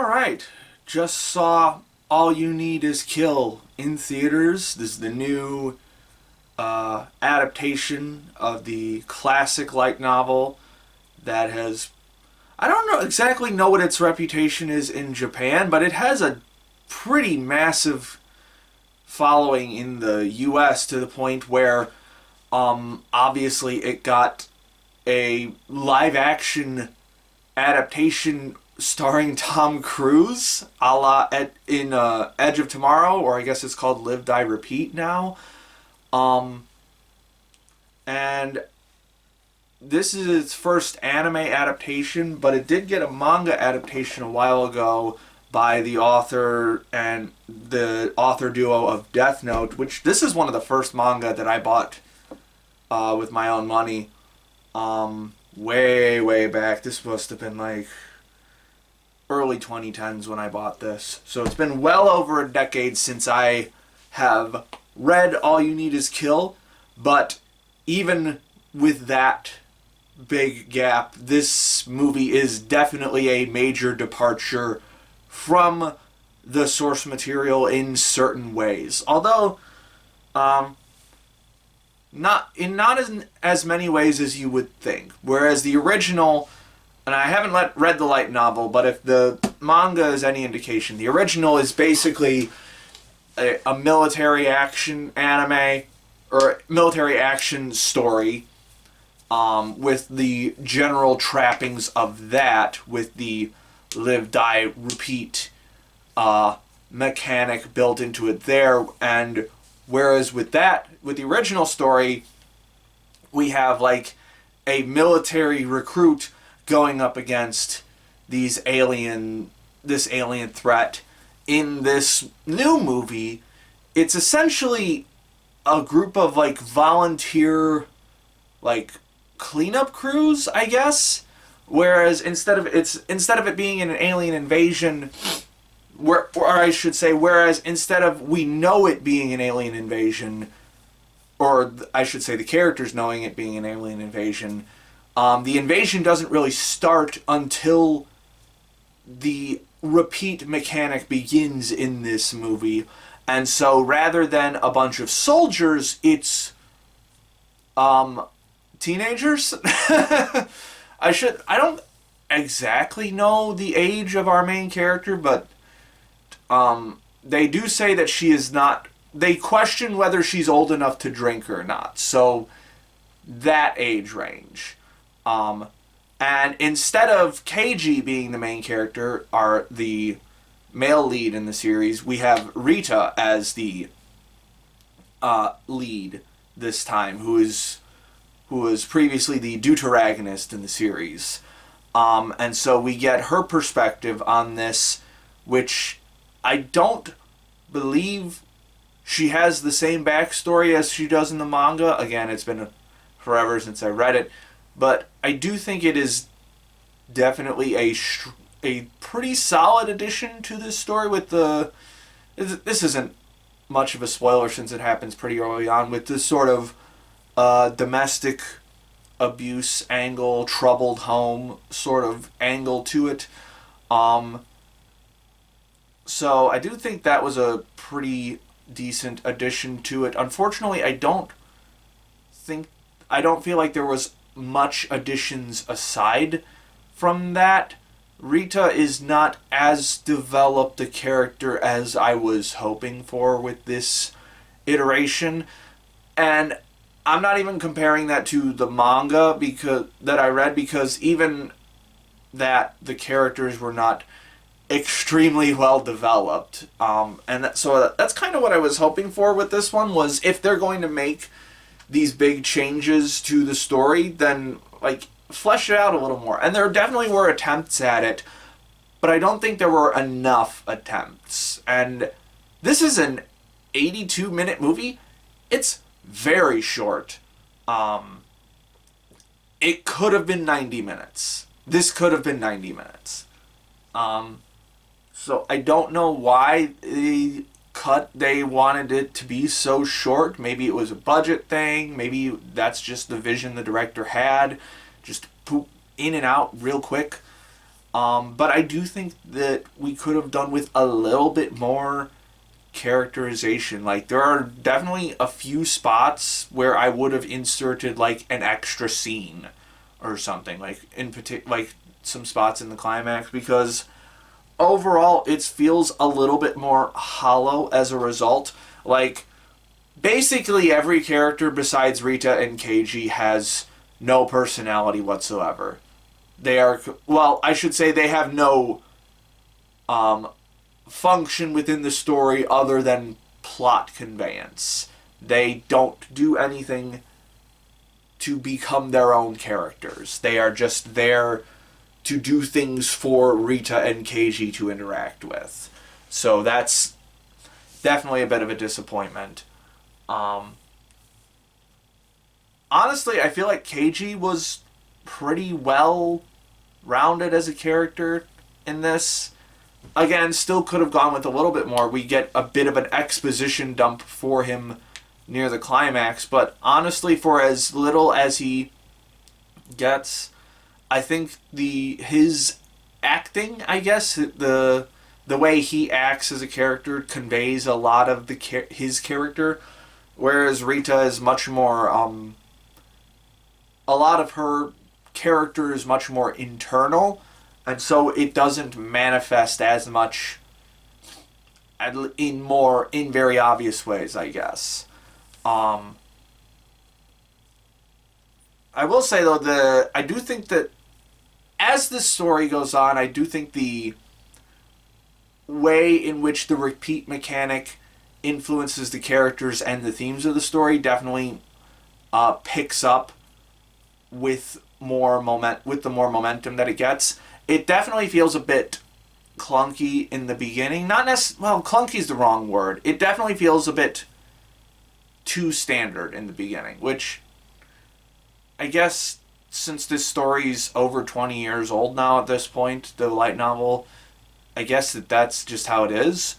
Alright, just saw All You Need Is Kill in theaters. This is the new adaptation of the classic light novel that has... I don't know exactly know what its reputation is in Japan, but it has a pretty massive following in the US to the point where obviously it got a live action adaptation starring Tom Cruise, a la in Edge of Tomorrow, or I guess it's called Live, Die, Repeat now. And this is its first anime adaptation, but it did get a manga adaptation a while ago by the author and the author duo of Death Note, which this is one of the first manga that I bought with my own money. Way back. This must have been like early 2010s when I bought this. So it's been well over a decade since I have read All You Need Is Kill, but even with that big gap, this movie is definitely a major departure from the source material in certain ways. Although, not as many ways as you would think. Whereas the original, and I haven't read the light novel, but if the manga is any indication, the original is basically a military action anime, or military action story, with the general trappings of that, with the live, die, repeat mechanic built into it there. And whereas with the original story, we have like a military recruit going up against this alien threat. In this new movie, it's essentially a group of like volunteer like cleanup crews, I guess. Whereas instead of it being an alien invasion, whereas instead of we know it being an alien invasion, or I should say the characters knowing it being an alien invasion, the invasion doesn't really start until the repeat mechanic begins in this movie. And so rather than a bunch of soldiers, it's teenagers. I don't exactly know the age of our main character, but they do say that she is not... They question whether she's old enough to drink or not. So, that age range. And instead of Keiji being the main character, are the male lead in the series, we have Rita as the lead this time, who was previously the deuteragonist in the series. And so we get her perspective on this, which I don't believe she has the same backstory as she does in the manga. Again, it's been forever since I read it. But I do think it is definitely a pretty solid addition to this story with the... This isn't much of a spoiler since it happens pretty early on, with this sort of domestic abuse angle, troubled home sort of angle to it. So I do think that was a pretty decent addition to it. Unfortunately, I don't feel like there was much additions aside from that. Rita is not as developed a character as I was hoping for with this iteration, and I'm not even comparing that to the manga that I read, because even that the characters were not extremely well developed, so that's kind of what I was hoping for with this one, was if they're going to make these big changes to the story, then like flesh it out a little more. And there definitely were attempts at it, but I don't think there were enough attempts. And this is an 82-minute movie. It's very short. It could have been 90 minutes. This could have been 90 minutes. So I don't know why they wanted it to be so short. Maybe it was a budget thing. Maybe that's just the vision the director had. Just poop in and out real quick. But I do think that we could have done with a little bit more characterization. Like, there are definitely a few spots where I would have inserted like an extra scene or something, like in particular, like some spots in the climax, because overall it feels a little bit more hollow as a result. Like, basically every character besides Rita and Keiji has no personality whatsoever. They are, well, I should say they have no function within the story other than plot conveyance. They don't do anything to become their own characters. They are just there to do things for Rita and Keiji to interact with. So that's definitely a bit of a disappointment. Honestly, I feel like Keiji was pretty well rounded as a character in this. Again, still could have gone with a little bit more. We get a bit of an exposition dump for him near the climax, but honestly, for as little as he gets, I think his acting, I guess, the way he acts as a character conveys a lot of his character, whereas Rita is much more a lot of her character is much more internal, and so it doesn't manifest as much in very obvious ways, I guess. I will say though, I do think that as this story goes on, I do think the way in which the repeat mechanic influences the characters and the themes of the story definitely picks up with the more momentum that it gets. It definitely feels a bit clunky in the beginning. Clunky is the wrong word. It definitely feels a bit too standard in the beginning, which I guess since this story's over 20 years old now at this point, the light novel, I guess that's just how it is.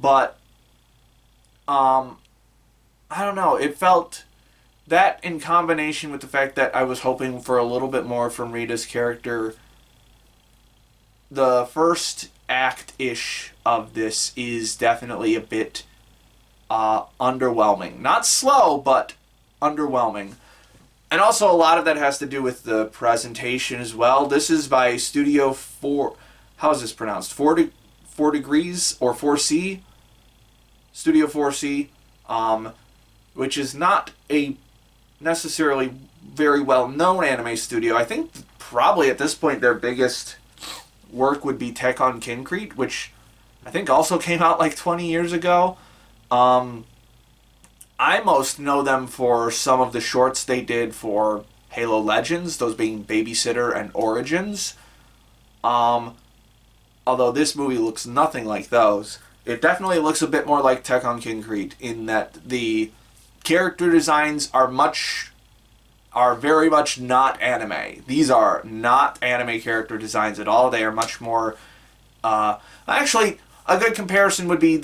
But I don't know, it felt that in combination with the fact that I was hoping for a little bit more from Rita's character, the first act-ish of this is definitely a bit underwhelming. Not slow, but underwhelming. And also a lot of that has to do with the presentation as well. This is by Studio 4... How is this pronounced? 4 Degrees or 4C? Studio 4C. Which is not a necessarily very well-known anime studio. I think probably at this point their biggest work would be Tekkon Kincrete, which I think also came out like 20 years ago. I most know them for some of the shorts they did for Halo Legends, those being Babysitter and Origins. Although this movie looks nothing like those. It definitely looks a bit more like Tekkon Kincrete in that the character designs are very much not anime. These are not anime character designs at all. They are much more... actually, a good comparison would be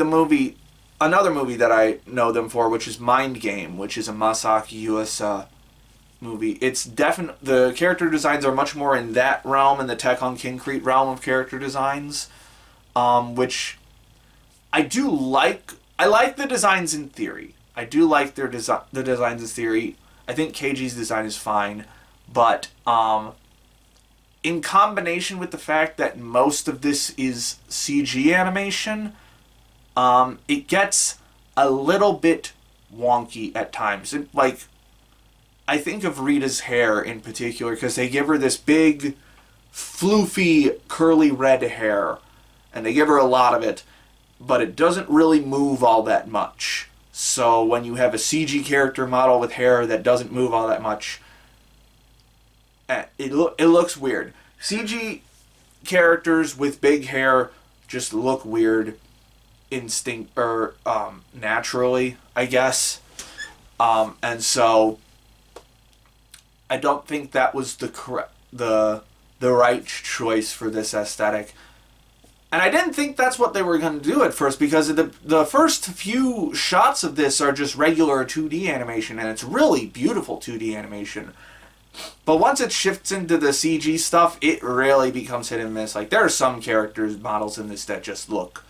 another movie that I know them for, which is Mind Game, which is a Masaaki Yuasa movie. It's the character designs are much more in that realm, in the Tekkon Kincrete realm of character designs, which I do like. I like the designs in theory. I do like the designs in theory. I think Keiji's design is fine, but in combination with the fact that most of this is CG animation, it gets a little bit wonky at times. I think of Rita's hair in particular because they give her this big, floofy, curly red hair, and they give her a lot of it, but it doesn't really move all that much. So when you have a CG character model with hair that doesn't move all that much, it looks weird. CG characters with big hair just look weird naturally, I guess. And so I don't think that was the right choice for this aesthetic. And I didn't think that's what they were going to do at first, because the first few shots of this are just regular 2D animation, and it's really beautiful 2D animation. But once it shifts into the CG stuff, it really becomes hit and miss. Like, there are some characters models in this that just look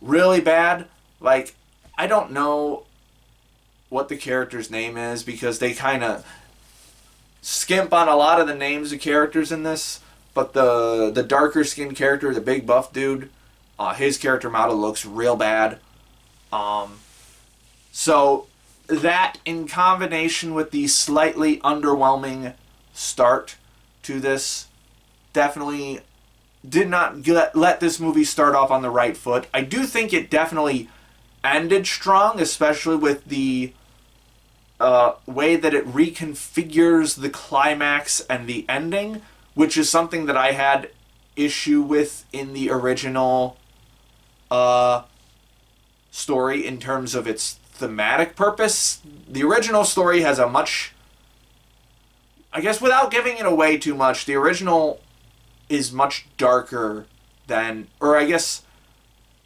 really bad. Like, I don't know what the character's name is because they kind of skimp on a lot of the names of characters in this. But the darker skinned character, the big buff dude, his character model looks real bad. So that in combination with the slightly underwhelming start to this definitely did not let this movie start off on the right foot. I do think it definitely ended strong, especially with the way that it reconfigures the climax and the ending, which is something that I had issue with in the original story in terms of its thematic purpose. The original story has a much, I guess without giving it away too much, the original is much darker than, or I guess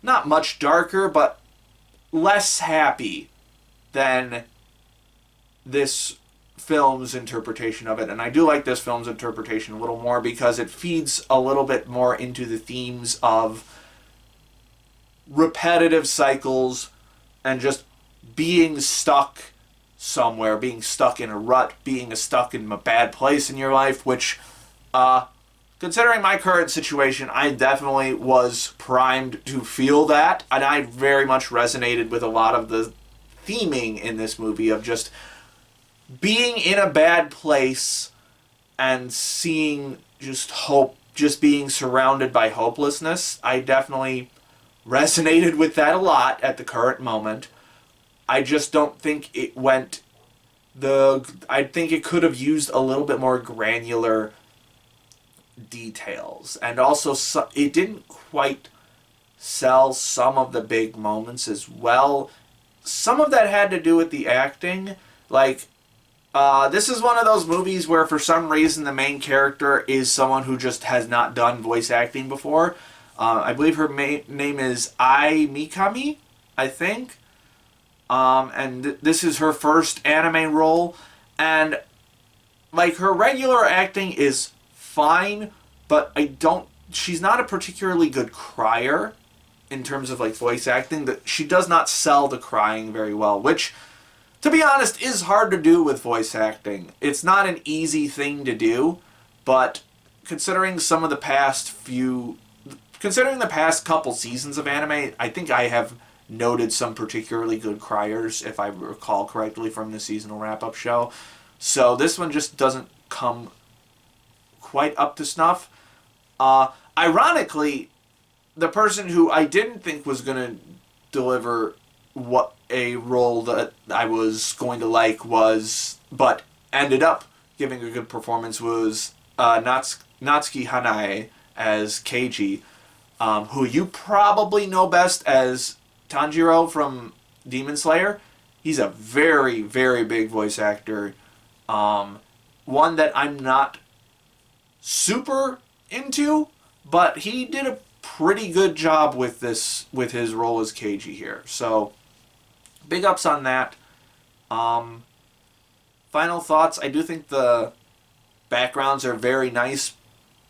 not much darker, but less happy than this film's interpretation of it. And I do like this film's interpretation a little more because it feeds a little bit more into the themes of repetitive cycles and just being stuck somewhere, being stuck in a rut, being stuck in a bad place in your life, which, considering my current situation, I definitely was primed to feel that, and I very much resonated with a lot of the theming in this movie of just being in a bad place and seeing just hope, just being surrounded by hopelessness. I definitely resonated with that a lot at the current moment. I just don't think it went I think it could have used a little bit more granular details. And also, it didn't quite sell some of the big moments as well. Some of that had to do with the acting. Like, this is one of those movies where for some reason the main character is someone who just has not done voice acting before. I believe her name is Ai Mikami, I think. And this is her first anime role. And, like, her regular acting is fine, but she's not a particularly good crier in terms of, like, voice acting. She does not sell the crying very well, which, to be honest, is hard to do with voice acting. It's not an easy thing to do, but considering the past couple seasons of anime, I think I have noted some particularly good criers, if I recall correctly, from the seasonal wrap-up show. So this one just doesn't come quite up to snuff. Ironically, the person who I didn't think was going to deliver what a role that I was going to like but ended up giving a good performance was Natsuki Hanae as Keiji, who you probably know best as Tanjiro from Demon Slayer. He's a very, very big voice actor. One that I'm not super into, but he did a pretty good job with his role as Keiji here. So, big ups on that. Final thoughts. I do think the backgrounds are very nice,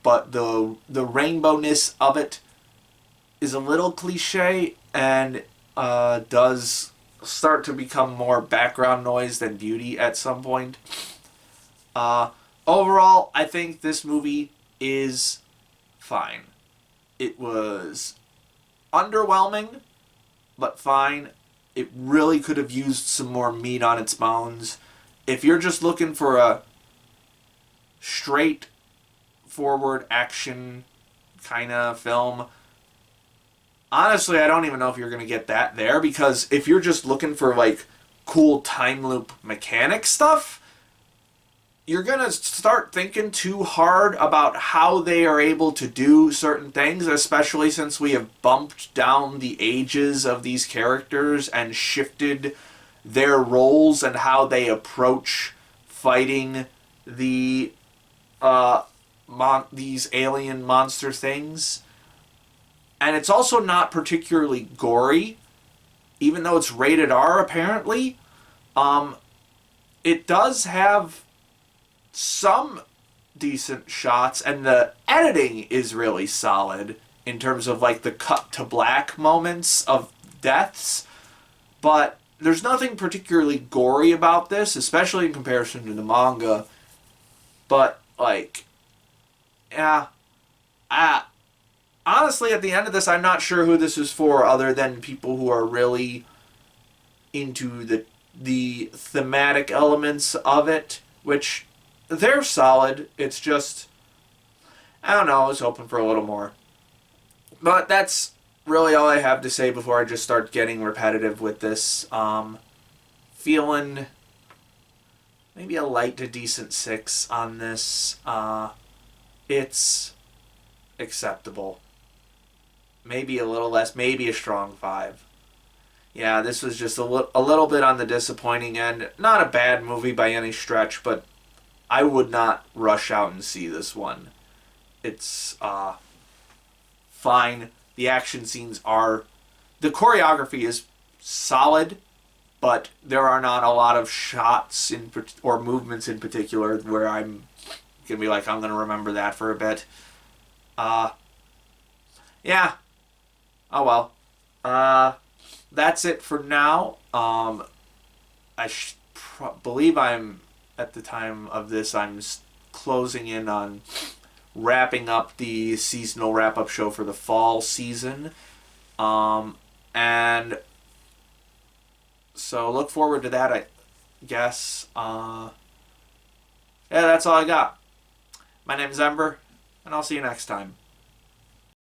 but the rainbowness of it is a little cliche and does start to become more background noise than beauty at some point. Overall, I think this movie is fine. It was underwhelming, but fine. It really could have used some more meat on its bones. If you're just looking for a straightforward action kind of film, honestly, I don't even know if you're going to get that there, because if you're just looking for, like, cool time loop mechanic stuff, you're going to start thinking too hard about how they are able to do certain things, especially since we have bumped down the ages of these characters and shifted their roles and how they approach fighting these alien monster things. And it's also not particularly gory, even though it's rated R, apparently. It does have some decent shots, and the editing is really solid in terms of like the cut to black moments of deaths, but there's nothing particularly gory about this, especially in comparison to the manga. But like, yeah, honestly, at the end of this, I'm not sure who this is for, other than people who are really into the thematic elements of it, which they're solid. It's just, I don't know, I was hoping for a little more. But that's really all I have to say before I just start getting repetitive with this. Feeling maybe a light to decent 6 on this. It's acceptable. Maybe a little less, maybe a strong 5. Yeah, this was just a little bit on the disappointing end. Not a bad movie by any stretch, but I would not rush out and see this one. It's fine. The action scenes are... The choreography is solid, but there are not a lot of shots or movements in particular where I'm going to be like, I'm going to remember that for a bit. Yeah. Oh well. That's it for now. I believe I'm, at the time of this, I'm closing in on wrapping up the seasonal wrap-up show for the fall season. And so look forward to that, I guess. Yeah, that's all I got. My name's Ember, and I'll see you next time.